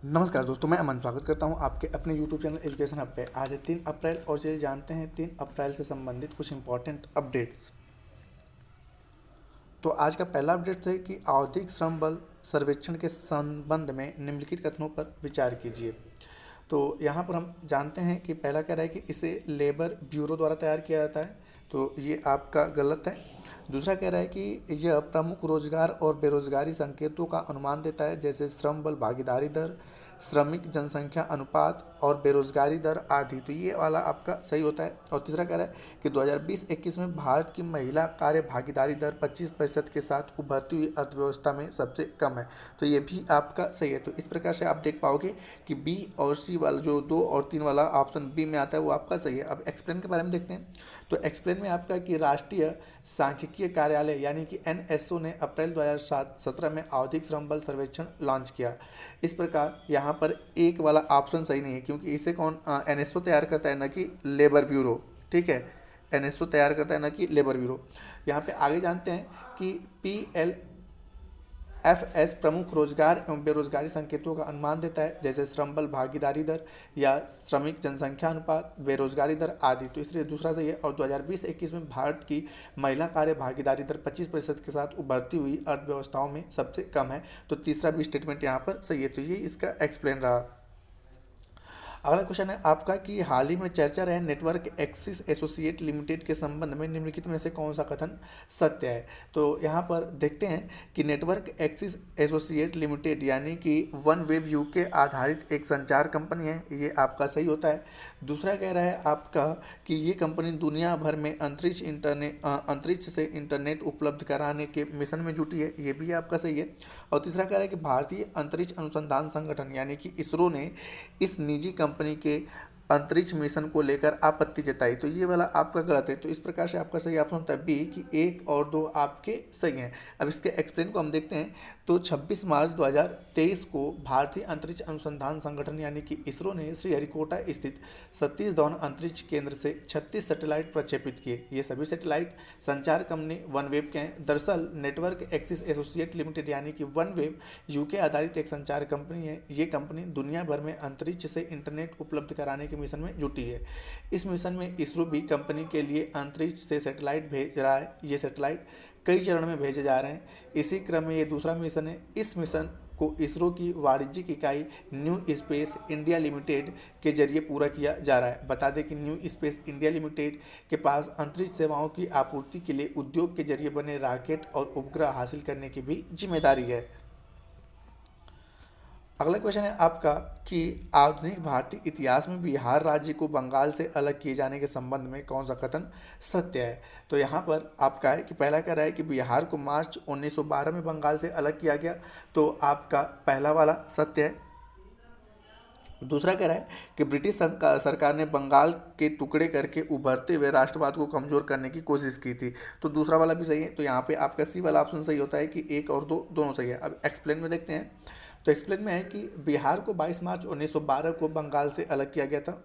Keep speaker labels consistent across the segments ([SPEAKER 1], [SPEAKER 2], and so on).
[SPEAKER 1] नमस्कार दोस्तों, मैं अमन स्वागत करता हूं आपके अपने YouTube चैनल एजुकेशन हब पे। आज है 3 अप्रैल और चलिए जानते हैं 3 अप्रैल से संबंधित कुछ इंपॉर्टेंट अपडेट्स। तो आज का पहला अपडेट है कि आवधिक श्रम बल सर्वेक्षण के संबंध में निम्नलिखित कथनों पर विचार कीजिए। तो यहाँ पर हम जानते हैं कि पहला कह रहा है कि इसे लेबर ब्यूरो द्वारा तैयार किया जाता है, तो ये आपका गलत है। दूसरा कह रहा है कि यह प्रमुख रोजगार और बेरोजगारी संकेतों का अनुमान देता है, जैसे श्रम बल भागीदारी दर, श्रमिक जनसंख्या अनुपात और बेरोजगारी दर आदि। तो ये वाला आपका सही होता है। और तीसरा कह रहा है कि 2020-21 में भारत की महिला कार्य भागीदारी दर 25% के साथ उभरती हुई अर्थव्यवस्था में सबसे कम है, तो ये भी आपका सही है। तो इस प्रकार से आप देख पाओगे कि बी और सी वाला जो 2 और 3 वाला ऑप्शन बी में आता है वो आपका सही है। अब एक्सप्लेन के बारे में देखते हैं। तो एक्सप्लेन में आपका कि राष्ट्रीय सांख्यिकीय कार्यालय यानी कि एनएसओ ने अप्रैल 2017 में आवधिक श्रम बल सर्वेक्षण लॉन्च किया। इस प्रकार यहाँ पर एक वाला ऑप्शन सही नहीं है, क्योंकि इसे कौन एनएसओ तैयार करता है, ना कि लेबर ब्यूरो। ठीक है, एनएसओ तैयार करता है, ना कि लेबर ब्यूरो। यहाँ पे आगे जानते हैं कि PLFS प्रमुख रोजगार एवं बेरोजगारी संकेतों का अनुमान देता है, जैसे श्रम बल भागीदारी दर या श्रमिक जनसंख्या अनुपात, बेरोजगारी दर आदि। तो इसलिए दूसरा सही है। और 2020-21 में भारत की महिला कार्य भागीदारी दर 25% के साथ उभरती हुई अर्थव्यवस्थाओं में सबसे कम है, तो तीसरा भी स्टेटमेंट यहाँ पर सही है। तो ये इसका एक्सप्लेन रहा। अगला क्वेश्चन है आपका कि हाल ही में चर्चा रहे नेटवर्क एक्सिस एसोसिएट लिमिटेड के संबंध में निम्नलिखित में से कौन सा कथन सत्य है। तो यहाँ पर देखते हैं कि नेटवर्क एक्सिस एसोसिएट लिमिटेड यानी कि वन वेब यूके आधारित एक संचार कंपनी है, ये आपका सही होता है। दूसरा कह रहा है आपका कि ये कंपनी दुनिया भर में अंतरिक्ष से इंटरनेट उपलब्ध कराने के मिशन में जुटी है, ये भी आपका सही है। और तीसरा कह रहा है कि भारतीय अंतरिक्ष अनुसंधान संगठन यानी कि इसरो ने इस निजी कंपनी के अंतरिक्ष मिशन को लेकर आपत्ति जताई, तो ये वाला आपका गलत है। तो इस प्रकार से आपका सही ऑप्शन होता है बी कि 1 और 2 आपके सही हैं। अब इसके एक्सप्लेन को हम देखते हैं। तो 26 मार्च 2023 को भारतीय अंतरिक्ष अनुसंधान संगठन यानी कि इसरो ने श्रीहरिकोटा स्थित सतीश धवन अंतरिक्ष केंद्र से 36 सैटेलाइट प्रक्षेपित किए। ये सभी सैटेलाइट संचार कंपनी वनवेब के हैं। दरअसल नेटवर्क एक्सिस एसोसिएट लिमिटेड यानी कि वनवेब यूके आधारित एक संचार कंपनी है। ये कंपनी दुनिया भर में अंतरिक्ष से इंटरनेट उपलब्ध कराने के मिशन में जुटी है। इस मिशन में इसरो भी कंपनी के लिए अंतरिक्ष से सैटेलाइट भेज रहा है। ये सैटेलाइट कई चरण में भेजे जा रहे हैं। इसी क्रम में ये दूसरा मिशन है। इस मिशन को इसरो की वाणिज्यिक इकाई न्यू स्पेस इंडिया लिमिटेड के जरिए पूरा किया जा रहा है। बता दें कि न्यू स्पेस इंडिया लिमिटेड के पास अंतरिक्ष सेवाओं की आपूर्ति के लिए उद्योग के जरिए बने रॉकेट और उपग्रह हासिल करने की भी जिम्मेदारी है। अगला क्वेश्चन है आपका कि आधुनिक भारतीय इतिहास में बिहार राज्य को बंगाल से अलग किए जाने के संबंध में कौन सा कथन सत्य है। तो यहाँ पर आपका है कि पहला कह रहा है कि बिहार को मार्च 1912 में बंगाल से अलग किया गया, तो आपका पहला वाला सत्य है। दूसरा कह रहा है कि ब्रिटिश सरकार ने बंगाल के टुकड़े करके उभरते हुए राष्ट्रवाद को कमजोर करने की कोशिश की थी, तो दूसरा वाला भी सही है। तो यहाँ पे आपका सी वाला ऑप्शन सही होता है कि 1 और 2 दोनों सही है। अब एक्सप्लेन में देखते हैं। तो एक्सप्लेन में है कि बिहार को 22 मार्च 1912 को बंगाल से अलग किया गया था।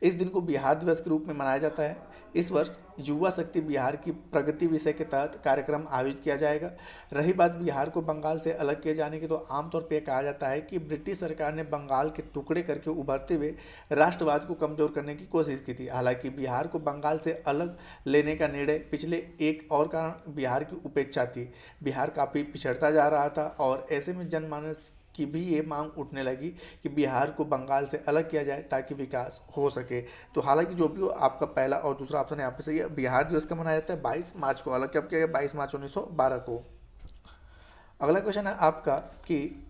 [SPEAKER 1] इस दिन को बिहार दिवस के रूप में मनाया जाता है। इस वर्ष युवा शक्ति बिहार की प्रगति विषय के तहत कार्यक्रम आयोजित किया जाएगा। रही बात बिहार को बंगाल से अलग किए जाने की, तो आमतौर पर कहा जाता है कि ब्रिटिश सरकार ने बंगाल के टुकड़े करके उभरते हुए राष्ट्रवाद को कमजोर करने की कोशिश की थी। हालांकि बिहार को बंगाल से अलग लेने का निर्णय पिछले एक और कारण बिहार की उपेक्षा थी। बिहार काफ़ी पिछड़ता जा रहा था और ऐसे में जनमानस की भी ये मांग उठने लगी कि बिहार को बंगाल से अलग किया जाए ताकि विकास हो सके। तो हालांकि जो भी हो, आपका पहला और दूसरा ऑप्शन यहाँ पे सही है। बिहार दिवस कब मनाया जाता है? 22 मार्च को। अलग कब किया गया? 22 मार्च 1912 को। अगला क्वेश्चन है आपका कि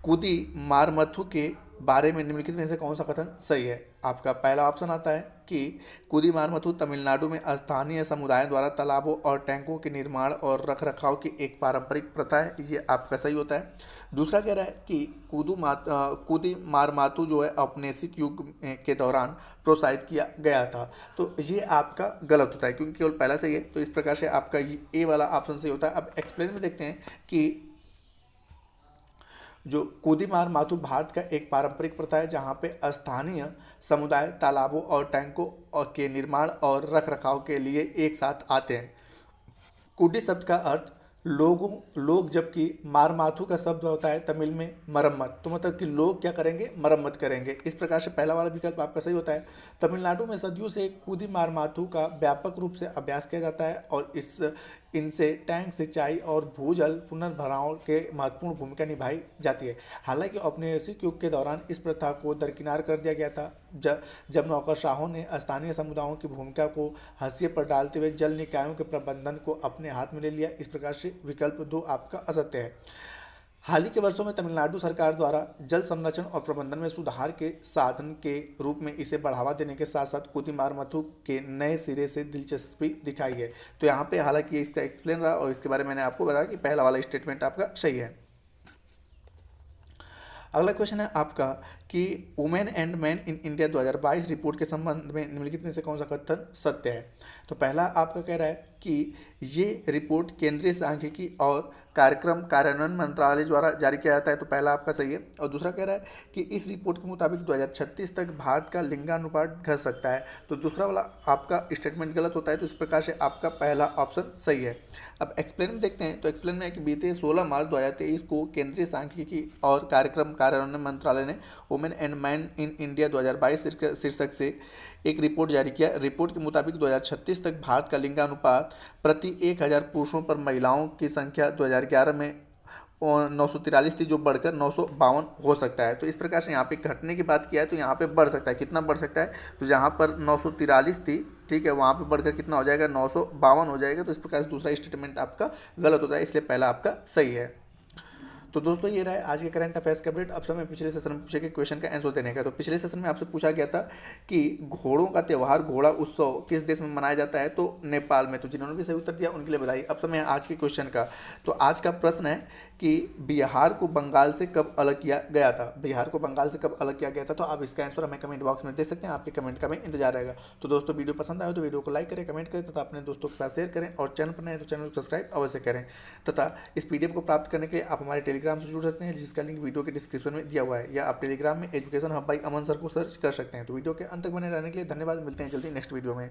[SPEAKER 1] कुदी मारमथु के बारे में निम्नलिखित में से कौन सा कथन सही है। आपका पहला ऑप्शन आता है कि कुदी मारमथु तमिलनाडु में स्थानीय समुदाय द्वारा तालाबों और टैंकों के निर्माण और रखरखाव की एक पारंपरिक प्रथा है, ये आपका सही होता है। दूसरा कह रहा है कि कुदी मारमातु जो है औपनिवेशिक युग के दौरान प्रोत्साहित किया गया था, तो ये आपका गलत होता है क्योंकि केवल पहला सही है। तो इस प्रकार से आपका ए वाला ऑप्शन सही होता है। अब एक्सप्लेन में देखते हैं कि जो कूदी मार माथु भारत का एक पारंपरिक प्रथा है जहाँ पे स्थानीय समुदाय तालाबों और टैंकों के निर्माण और रखरखाव के लिए एक साथ आते हैं। कूडी शब्द का अर्थ लोग जबकि मारमाथु का शब्द होता है तमिल में मरम्मत, तो मतलब कि लोग क्या करेंगे, मरम्मत करेंगे। इस प्रकार से पहला वाला विकल्प आपका सही होता है। तमिलनाडु में सदियों से कूदी मारमाथु का व्यापक रूप से अभ्यास किया जाता है और इनसे टैंक सिंचाई और भूजल पुनर्भराव के महत्वपूर्ण भूमिका निभाई जाती है। हालांकि औपनिवेशिक युग के दौरान इस प्रथा को दरकिनार कर दिया गया था, जब नौकरशाहों ने स्थानीय समुदायों की भूमिका को हाशिए पर डालते हुए जल निकायों के प्रबंधन को अपने हाथ में ले लिया। इस प्रकार से विकल्प 2 आपका असत्य है। हाल ही के वर्षों में तमिलनाडु सरकार द्वारा जल संरक्षण और प्रबंधन में सुधार के साधन के रूप में इसे बढ़ावा देने के साथ साथ कुदिमारमथु के नए सिरे से दिलचस्पी दिखाई है। तो यहाँ पे हालांकि इसका एक्सप्लेन रहा और इसके बारे में मैंने आपको बताया कि पहला वाला स्टेटमेंट आपका सही है। अगला क्वेश्चन है आपका कि women and man in India 2022 report के संबंध में निम्नलिखित में से कौन सा कथन सत्य है। तो पहला आपका कह रहा है कि ये रिपोर्ट केंद्रीय सांख्यिकी और कार्यक्रम कार्यान्वयन मंत्रालय द्वारा जारी किया जाता है, तो पहला आपका सही है। और दूसरा कह रहा है कि इस रिपोर्ट के मुताबिक 2036 तक भारत का लिंगानुपात घट सकता है, तो दूसरा वाला आपका स्टेटमेंट गलत होता है। तो इस प्रकार से आपका पहला ऑप्शन सही है। अब एक्सप्लेन में देखते हैं, तो एक्सप्लेन में है कि बीते 16 मार्च 2023 को केंद्रीय सांख्यिकी और कार्यक्रम कार्यान्वयन मंत्रालय ने women and man in India 2022 शीर्षक से एक रिपोर्ट जारी किया। रिपोर्ट के मुताबिक 2036 तक भारत का लिंगानुपात प्रति 1000 पुरुषों पर महिलाओं की संख्या 2011 में 943 थी, जो बढ़कर 952 हो सकता है। तो इस प्रकार से यहाँ पे घटने की बात किया है, तो यहाँ पे बढ़ सकता है। कितना बढ़ सकता है, तो जहाँ पर 943 थी, ठीक है, वहाँ पे बढ़कर कितना हो जाएगा, 952 हो जाएगा। तो इस प्रकार से दूसरा स्टेटमेंट आपका गलत होता है, इसलिए पहला आपका सही है। तो दोस्तों ये रहा है आज के करंट अफेयर्स का अपडेट। अब समय पिछले सेशन में पूछे गए क्वेश्चन का आंसर देने का। तो पिछले सेशन में आपसे पूछा गया था कि घोड़ों का त्यौहार घोड़ा उत्सव किस देश में मनाया जाता है, तो नेपाल में। तो जिन्होंने भी सही उत्तर दिया उनके लिए बधाई। अब समय है आज के क्वेश्चन का। तो आज का प्रश्न है कि बिहार को बंगाल से कब अलग किया गया था। बिहार को बंगाल से कब अलग किया गया था, तो आप इसका आंसर हमें कमेंट बॉक्स में दे सकते हैं। आपके कमेंट का मैं इंतजार रहेगा। तो दोस्तों वीडियो पसंद आए तो वीडियो को लाइक करें, कमेंट करें तथा अपने दोस्तों के साथ शेयर करें, और चैनल पर नए तो चैनल को सब्सक्राइब अवश्य करें। तथा इस पीडीएफ को प्राप्त करने के लिए आप हमारे टेलीग्राम से जुड़ सकते हैं, जिसका लिंक वीडियो के डिस्क्रिप्शन में दिया हुआ है, या आप टेलीग्राम में education hub by Aman sir को सर्च कर सकते हैं। तो वीडियो के अंत तक बने रहने के लिए धन्यवाद। मिलते हैं जल्दी नेक्स्ट वीडियो में।